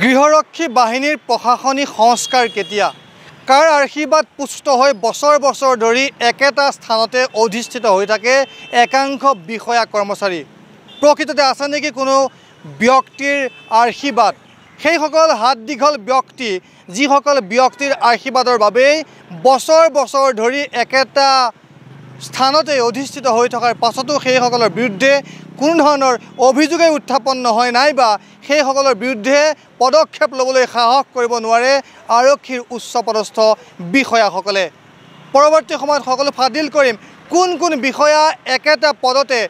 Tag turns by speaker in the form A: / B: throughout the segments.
A: গৃহৰক্ষী বাহিনীৰ প্ৰশাসনিক সংস্কাৰ কেতিয়া কাৰ আশীৰ্বাদ পুষ্ট হৈ বছৰ বছৰ ধৰি একেটা স্থানতে অধিষ্ঠিত হৈ থাকে একাংশ বিষয়া কৰ্মচাৰী প্ৰকৃততে আছে নেকি কোনো ব্যক্তিৰ আশীৰ্বাদ সেইসকল হাত দীঘল ব্যক্তি যিসকল ব্যক্তিৰ আশীৰ্বাদৰ বাবেই বছৰ বছৰ ধৰি একেটা স্থানতে অধিষ্ঠিত হৈ থকাৰ পাছতো সেইসকলৰ বিৰুদ্ধে কোনো ধৰণৰ অভিযোগে উত্থাপন নহয় নাইবা সেইসকলৰ বিৰুদ্ধে পদক্ষেপ ল'বলৈ সাহস কৰিব নোৱাৰে আৰক্ষীৰ উচ্চপদস্থ বিষয়াসকলে পৰৱৰ্তী সময়ত সকলো ফাদিল কৰিম কোন কোন বিষয়া একেটা পদতে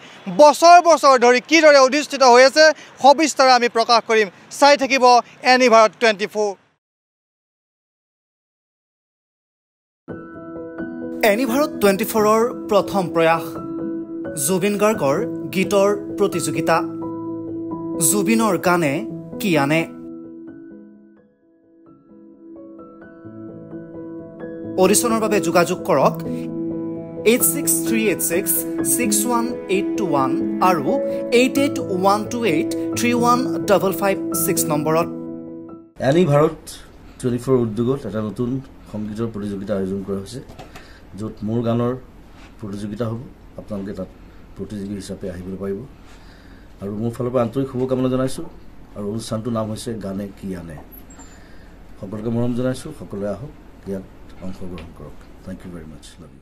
A: বছৰ বছৰ ধৰি কিদৰে অধিষ্ঠিত হৈ আছে সবিস্তাৰে আমি প্ৰকাশ কৰিম চাই থাকিব এনি ভাৰত 24 এনি ভাৰত 24ৰ প্ৰথম প্ৰয়াস জুবিন গাৰ্গৰ গীতৰ প্ৰতিযোগিতা জুবিনৰ গানে কি আনে অডিশ্যনৰ বাবে যোগাযোগ কৰক 8638661821 আৰু 8812831556 নম্বৰত
B: এনি ভাৰত 24 উদ্যোগত এটা নতুন সংগীতৰ প্ৰতিযোগিতা আয়োজন কৰা হৈছে য'ত মোৰ গানৰ প্ৰতিযোগিতা হ'ব আপোনালোকে তাত প্ৰতিযোগী হিচাপে আহিবলৈ পাৰিব আৰু মোৰ ফালৰ পৰা আন্তৰিক শুভকামনা জনাইছোঁ আৰু অনুষ্ঠানটোৰ নাম হৈছে গানে কি আনে সকলোকে মৰম জনাইছোঁ সকলোৱে আহক ইয়াত অংশগ্ৰহণ কৰক thank you very much love you